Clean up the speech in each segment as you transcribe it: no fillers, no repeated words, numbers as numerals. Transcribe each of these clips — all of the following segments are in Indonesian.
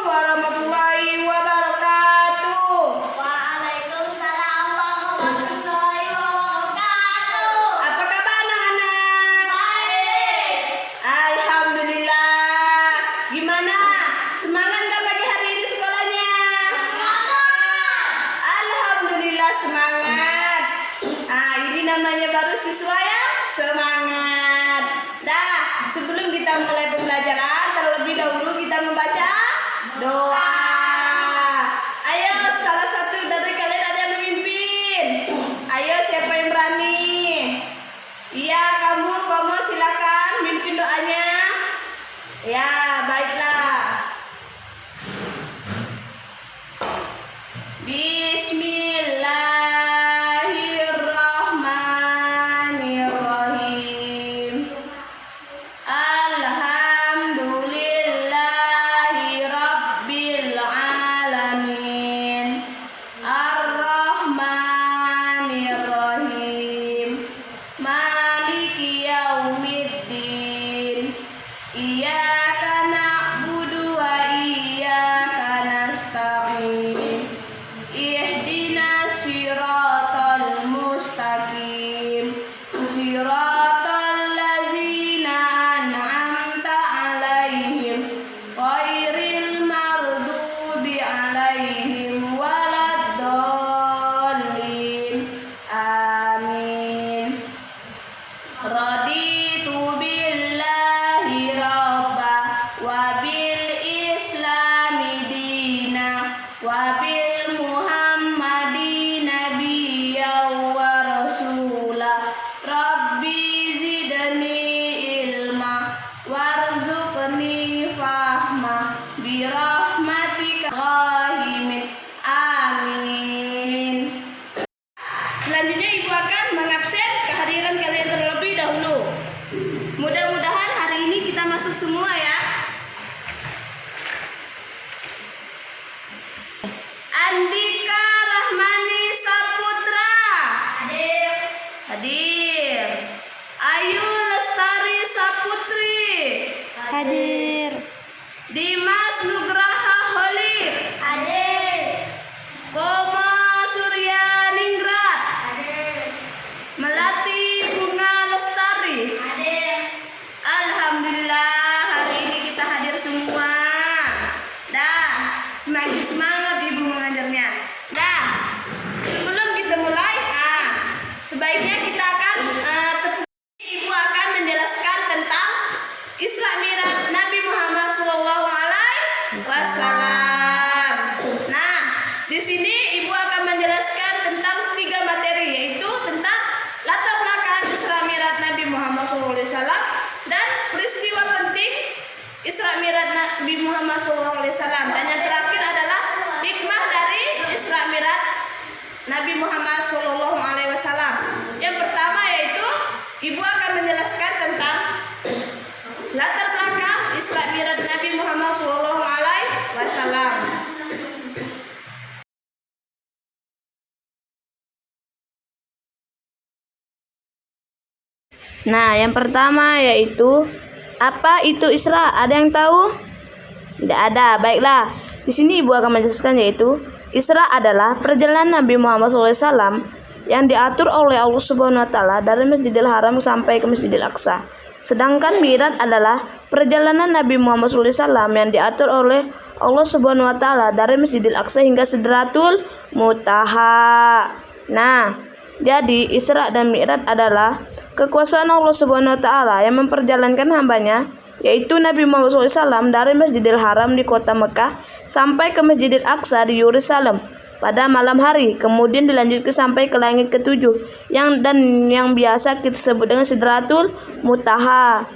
warahmatullahi wabarakatuh. Waalaikumsalam warahmatullahi wabarakatuh. Apa kabar anak-anak? Baik. Alhamdulillah. Gimana? Semangat nggak pagi hari ini sekolahnya? Alhamdulillah semangat. Ini namanya baru siswa ya? Semangat. Dah, sebelum kita mulai pembelajaran, terlebih dahulu kita membaca doa. Ayo, salah satu dari kalian ada yang memimpin. Ayo, siapa yang berani? Iya, kamu silakan mimpin doanya. Ya, baiklah. Bismillahirrahmanirrahim. Alhamdulillahi rabbil alamin. Ar-Rahmanirrahim. Maliki yaumiddin. Iyyaka na'budu wa iyyaka nasta'in. Ihdinas siratal mustaqim. Siratal ladzina an'amta 'alaihim ghairil maghdubi 'alaihim waladdallin. Amin. Raditu billahi rabba wa bil islami dina wa bil muhammadi nabiyya wa rasula. Rabbi zidni ilma warzuqni fahma birahmatika rahimin. Amin. Selanjutnya ibu akan mengabsen kehadiran kalian terlebih dahulu. Mudah-mudahan hari ini kita masuk semua ya. Andika Rahmani Saputra. Hadir. Hadir. Ayu Lestari Saputri. Hadir. Dimas Nugraha Holid. Hadir. Koma Surya Ningrat. Hadir. Melati Bunga Lestari. Hadir. Alhamdulillah hari ini kita hadir semua. Dah, semakin semangat ibu mengajarnya. Dah, sebelum kita mulai, sebaiknya kita akan ibu akan menjelaskan tentang Isra Mi'raj Nabi Muhammad SAW. Nah, di sini ibu akan menjelaskan tentang 3 materi, yaitu tentang latar belakang Isra Mi'raj Nabi Muhammad SAW dan peristiwa penting Isra Mi'raj Nabi Muhammad SAW, dan yang terakhir adalah hikmah dari Isra Mi'raj Nabi Muhammad SAW. Yang pertama yaitu ibu akan menjelaskan tentang latar belakang Isra Mi'raj Nabi Muhammad SAW. Nah, yang pertama yaitu apa itu Isra? Ada yang tahu? Tidak ada. Baiklah. Di sini ibu akan menjelaskan yaitu Isra adalah perjalanan Nabi Muhammad SAW yang diatur oleh Allah Subhanahu wa taala dari Masjidil Haram sampai ke Masjidil Aqsa. Sedangkan Mi'raj adalah perjalanan Nabi Muhammad SAW yang diatur oleh Allah Subhanahu wa taala dari Masjidil Aqsa hingga Sidratul Muntaha. Nah, jadi Isra dan Mi'raj adalah kekuasaan Allah Subhanahu wa taala yang memperjalankan hambanya, yaitu Nabi Muhammad SAW dari Masjidil Haram di kota Mekah sampai ke Masjidil Aqsa di Yerusalem pada malam hari, kemudian dilanjutkan sampai ke langit ketujuh yang biasa kita sebut dengan Sidratul Muntaha.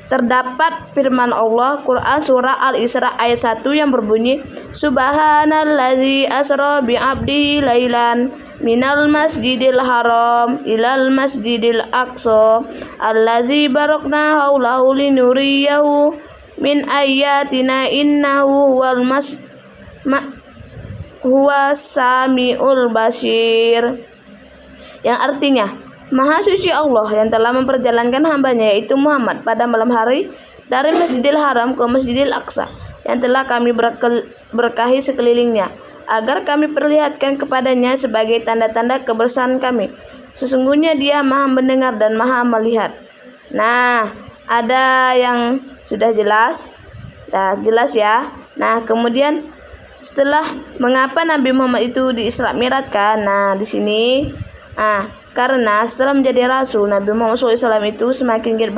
Terdapat firman Allah Quran surah Al-Isra ayat 1 yang berbunyi, Subhanallazi asra bi'abdihi lailan minal masjidil haram ilal masjidil aqsa allazi barakna haulahu linuriyahu min ayatina innahu huwa samiul basir, yang artinya Maha suci Allah yang telah memperjalankan hambanya yaitu Muhammad pada malam hari dari Masjidil Haram ke Masjidil Aqsa yang telah kami berkahi sekelilingnya, agar kami perlihatkan kepadanya sebagai tanda-tanda kebersamaan kami. Sesungguhnya Dia Maha mendengar dan Maha melihat. Nah, ada yang sudah jelas? Jelas ya. Nah, kemudian setelah mengapa Nabi Muhammad itu di Isra Mi'rajkan? Nah, di sini karena setelah menjadi rasul, Nabi Muhammad SAW itu semakin giat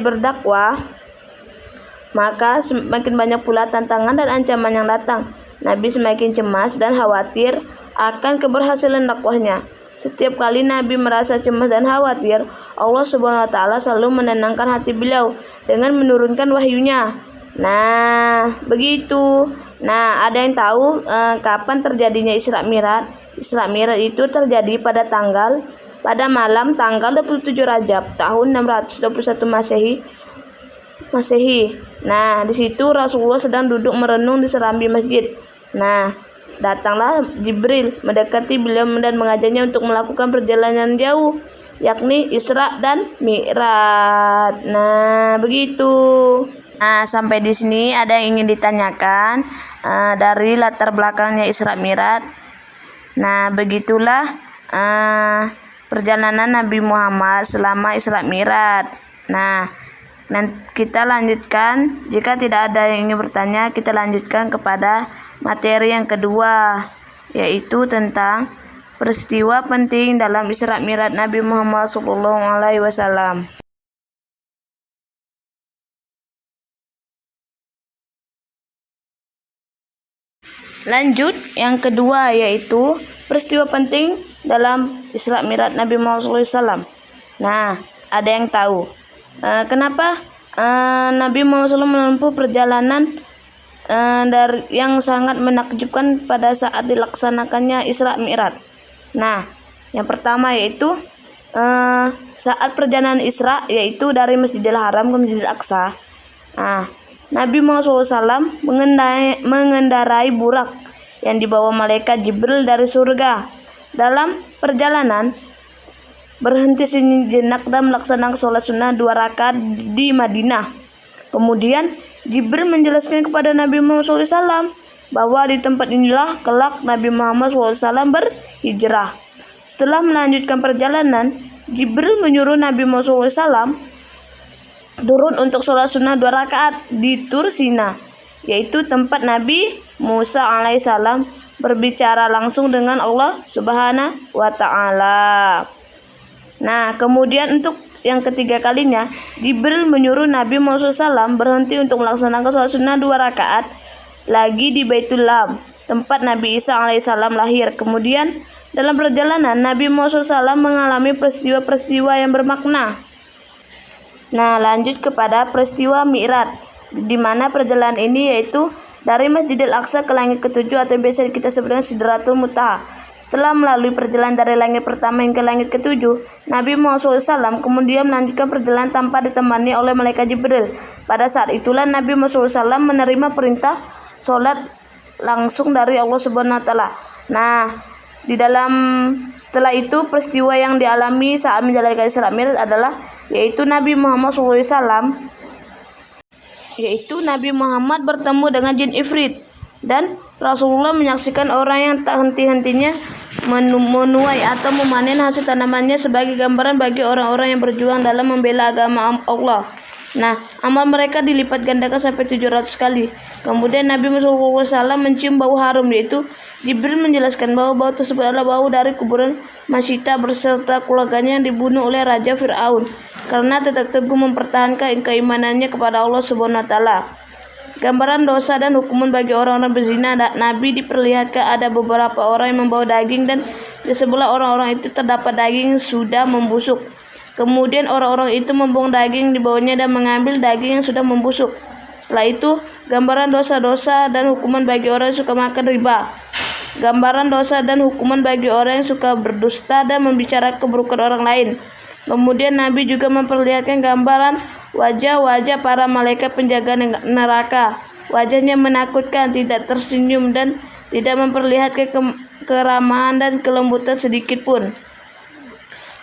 berdakwah, maka semakin banyak pula tantangan dan ancaman yang datang. Nabi semakin cemas dan khawatir akan keberhasilan dakwahnya. Setiap kali Nabi merasa cemas dan khawatir, Allah Subhanahu wa taala selalu menenangkan hati beliau dengan menurunkan wahyunya. Nah, begitu. Nah, ada yang tahu kapan terjadinya Isra Mi'raj? Isra Mi'raj itu terjadi pada malam tanggal 27 Rajab tahun 621 Masehi. Nah, di situ Rasulullah sedang duduk merenung di serambi masjid. Nah, datanglah Jibril mendekati beliau dan mengajaknya untuk melakukan perjalanan jauh, yakni Isra dan Mi'raj. Nah, begitu. Nah, sampai di sini ada yang ingin ditanyakan dari latar belakangnya Isra Mi'raj. Nah, begitulah perjalanan Nabi Muhammad selama Isra Mi'raj. Nah, kita lanjutkan. Jika tidak ada yang ingin bertanya, kita lanjutkan kepada materi yang kedua, yaitu tentang peristiwa penting dalam Isra Mi'raj Nabi Muhammad SAW. Lanjut yang kedua, yaitu peristiwa penting dalam Isra Mi'raj Nabi Muhammad SAW. Nah, ada yang tahu kenapa Nabi Muhammad SAW menempuh perjalanan yang sangat menakjubkan pada saat dilaksanakannya Isra Mi'raj? Nah, yang pertama yaitu saat perjalanan Isra, yaitu dari Masjidil Haram ke Masjidil Aqsa. Nah, Nabi Muhammad SAW mengendarai burak yang dibawa malaikat Jibril dari surga. Dalam perjalanan, berhenti sejenak dan melaksanakan sholat sunnah 2 rakaat di Madinah. Kemudian Jibril menjelaskan kepada Nabi Muhammad SAW bahwa di tempat inilah kelak Nabi Muhammad SAW berhijrah. Setelah melanjutkan perjalanan, Jibril menyuruh Nabi Muhammad SAW turun untuk sholat sunnah 2 rakaat di Tur Sina, yaitu tempat Nabi Musa alaihissalam berbicara langsung dengan Allah Subhanahu wa taala. Nah, kemudian untuk yang ketiga kalinya, Jibril menyuruh Nabi Muhammad SAW berhenti untuk melaksanakan sholat sunnah 2 rakaat lagi di Baitul Lam, tempat Nabi Isa alaihissalam lahir. Kemudian dalam perjalanan, Nabi Muhammad SAW mengalami peristiwa-peristiwa yang bermakna. Nah, lanjut kepada peristiwa Mi'raj, di mana perjalanan ini yaitu dari Masjidil Aqsa ke langit ke-7 atau yang biasa kita sebut dengan Sidratul Muntaha. Setelah melalui perjalanan dari langit pertama hingga langit ke-7, Nabi Muhammad SAW kemudian melanjutkan perjalanan tanpa ditemani oleh malaikat Jibril. Pada saat itulah Nabi Muhammad SAW menerima perintah sholat langsung dari Allah Subhanahu wa taala. Nah, setelah itu peristiwa yang dialami saat menjalankan Isra Mi'raj adalah yaitu Nabi Muhammad bertemu dengan jin Ifrit, dan Rasulullah menyaksikan orang yang tak henti-hentinya menuai atau memanen hasil tanamannya sebagai gambaran bagi orang-orang yang berjuang dalam membela agama Allah. Nah, amal mereka dilipat gandakan sampai 700 kali. Kemudian Nabi Muhammad SAW mencium bau harum, yaitu Jibril menjelaskan bahwa bau tersebut adalah bau dari kuburan Masyita berserta keluarganya yang dibunuh oleh Raja Fir'aun karena tetap teguh mempertahankan keimanannya kepada Allah Subhanahu wa taala. Gambaran dosa dan hukuman bagi orang-orang berzina. Nabi diperlihatkan ada beberapa orang yang membawa daging, dan di sebelah orang-orang itu terdapat daging yang sudah membusuk. Kemudian orang-orang itu membuang daging di bawahnya dan mengambil daging yang sudah membusuk. Setelah itu, gambaran dosa-dosa dan hukuman bagi orang yang suka makan riba. Gambaran dosa dan hukuman bagi orang yang suka berdusta dan membicarakan keburukan orang lain. Kemudian Nabi juga memperlihatkan gambaran wajah-wajah para malaikat penjaga neraka. Wajahnya menakutkan, tidak tersenyum, dan tidak memperlihatkan keramahan dan kelembutan sedikit pun.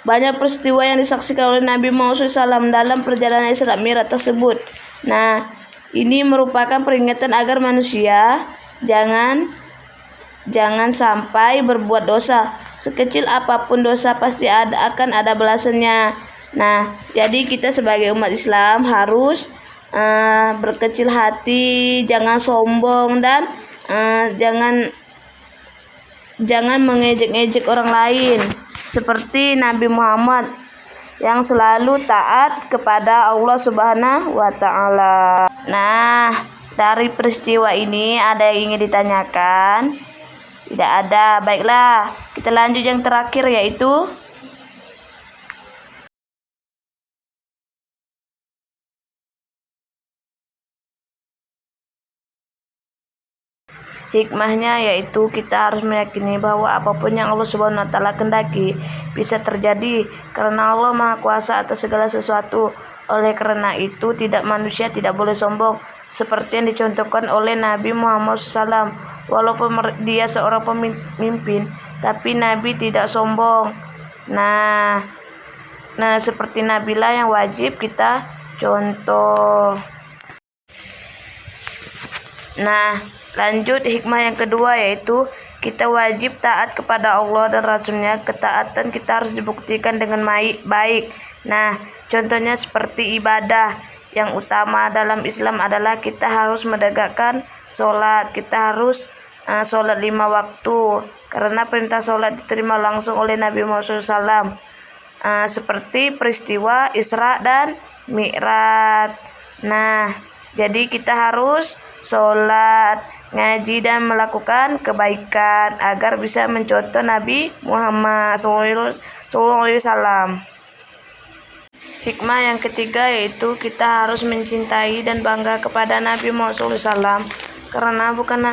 banyak peristiwa yang disaksikan oleh Nabi Muhammad SAW dalam perjalanan Isra Mi'raj tersebut. Nah, ini merupakan peringatan agar manusia jangan sampai berbuat dosa. Sekecil apapun dosa pasti akan ada balasannya. Nah, jadi kita sebagai umat Islam harus berkecil hati, jangan sombong, dan jangan mengejek-ejek orang lain, seperti Nabi Muhammad yang selalu taat kepada Allah Subhanahu wa Ta'ala. Nah, dari peristiwa ini ada yang ingin ditanyakan? Tidak ada. Baiklah, kita lanjut yang terakhir, yaitu hikmahnya, yaitu kita harus meyakini bahwa apapun yang Allah Subhanahu wa Ta'ala kehendaki bisa terjadi karena Allah Maha Kuasa atas segala sesuatu. Oleh karena itu, manusia tidak boleh sombong seperti yang dicontohkan oleh Nabi Muhammad SAW. Walaupun dia seorang pemimpin, tapi Nabi tidak sombong. Nah, seperti Nabilah yang wajib kita contoh. Nah, lanjut hikmah yang kedua, yaitu kita wajib taat kepada Allah dan Rasulnya. Ketaatan kita harus dibuktikan dengan baik. Nah, contohnya seperti ibadah. Yang utama dalam Islam adalah kita harus menegakkan sholat. Kita harus sholat 5 waktu, karena perintah sholat diterima langsung oleh Nabi Muhammad SAW. Seperti peristiwa Isra dan Mi'raj. Nah, jadi kita harus sholat, ngaji, dan melakukan kebaikan agar bisa mencontoh Nabi Muhammad SAW. Hikmah yang ketiga, yaitu kita harus mencintai dan bangga kepada Nabi Muhammad SAW, karena bukan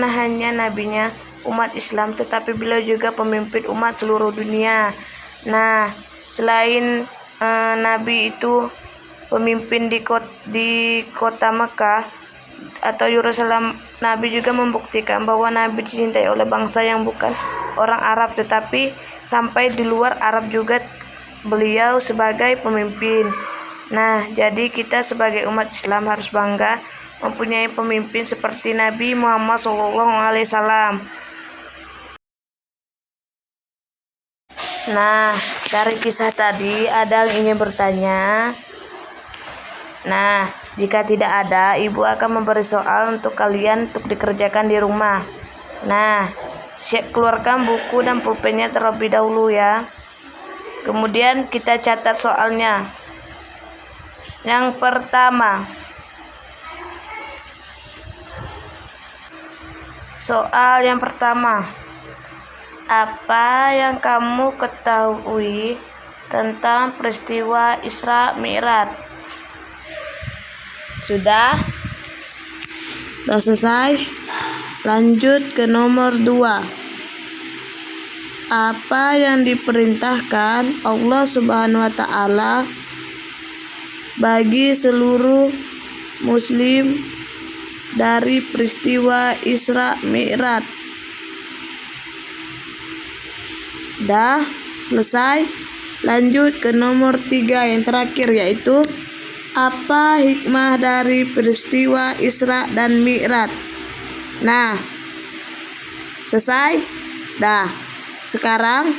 hanya nabinya umat Islam, tetapi beliau juga pemimpin umat seluruh dunia. Nah, selain Nabi itu pemimpin di kota Mekah atau Yerusalem, Nabi juga membuktikan bahwa Nabi dicintai oleh bangsa yang bukan orang Arab, tetapi sampai di luar Arab juga beliau sebagai pemimpin. Nah, jadi kita sebagai umat Islam harus bangga mempunyai pemimpin seperti Nabi Muhammad SAW. Nah, dari kisah tadi ada yang ingin bertanya. Nah, jika tidak ada, ibu akan memberi soal untuk kalian untuk dikerjakan di rumah. Nah, keluarkan buku dan pulpennya terlebih dahulu ya. Kemudian kita catat soalnya. Yang pertama, soal yang pertama, apa yang kamu ketahui tentang peristiwa Isra Mi'raj? Sudah selesai? Lanjut ke nomor 2. Apa yang diperintahkan Allah Subhanahu wa Ta'ala bagi seluruh muslim dari peristiwa Isra Mi'raj? Dah selesai? Lanjut ke nomor 3 yang terakhir, yaitu apa hikmah dari peristiwa Isra dan Mi'raj? Nah, selesai? Dah. Sekarang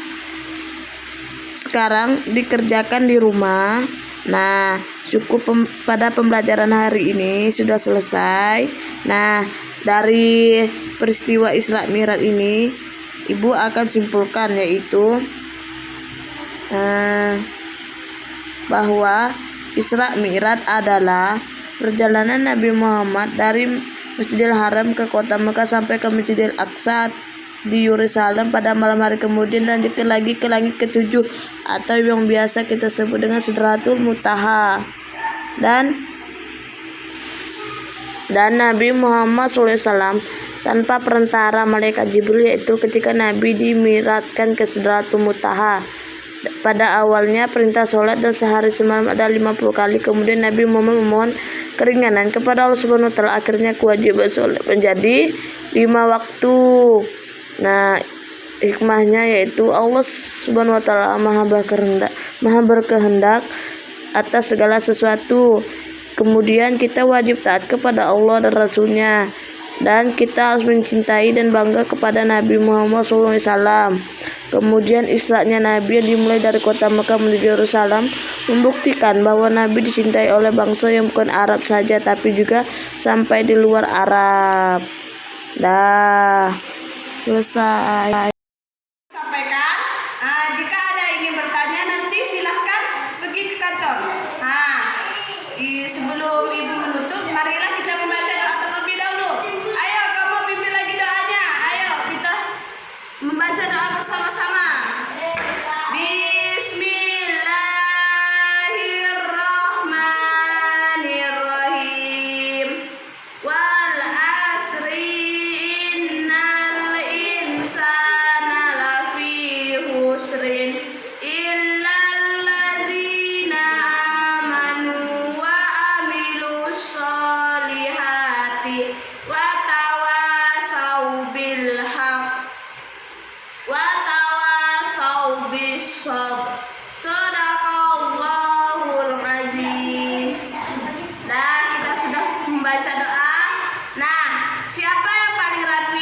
dikerjakan di rumah. Nah, cukup pada pembelajaran hari ini sudah selesai. Nah, dari peristiwa Isra Mi'raj ini ibu akan simpulkan, yaitu bahwa Isra Mi'raj adalah perjalanan Nabi Muhammad dari Masjidil Haram ke kota Mekah sampai ke Masjidil Aqsa di Yerusalem pada malam hari, kemudian lanjutkan lagi ke langit ke-7 atau yang biasa kita sebut dengan Sidratul Muntaha. Dan Nabi Muhammad SAW tanpa perantara malaikat Jibril, yaitu ketika Nabi dimi'rajkan ke Sidratul Muntaha. Pada awalnya perintah sholat dan sehari semalam ada 50 kali. Kemudian Nabi Muhammad memohon keringanan kepada Allah Subhanahu wa Ta'ala. Akhirnya kewajiban sholat menjadi 5 waktu. Nah, hikmahnya, yaitu Allah Subhanahu wa taala maha berkehendak atas segala sesuatu. Kemudian kita wajib taat kepada Allah dan Rasulnya, dan kita harus mencintai dan bangga kepada Nabi Muhammad SAW. Kemudian Isra'nya Nabi yang dimulai dari kota Mekah menuju Yerusalem membuktikan bahwa Nabi dicintai oleh bangsa yang bukan Arab saja, tapi juga sampai di luar Arab. Dah, selesai. Sampaikan. Jika ada yang ingin bertanya nanti silahkan pergi ke kantor. Sebelum ibu menutup, marilah kita membaca doa terlebih dahulu. Ayo kamu pimpin lagi doanya. Ayo kita membaca doa bersama-sama. Bismillahirrahmanirrahim. Wal asri innal insana lafi husrin illal ladzina amanu wa amilus solihati wa tawasau bil haq wa tawasau bis sabr. Shadaqallahul azim. Nah, kita sudah membaca doa. Nah, siapa yang paling rapi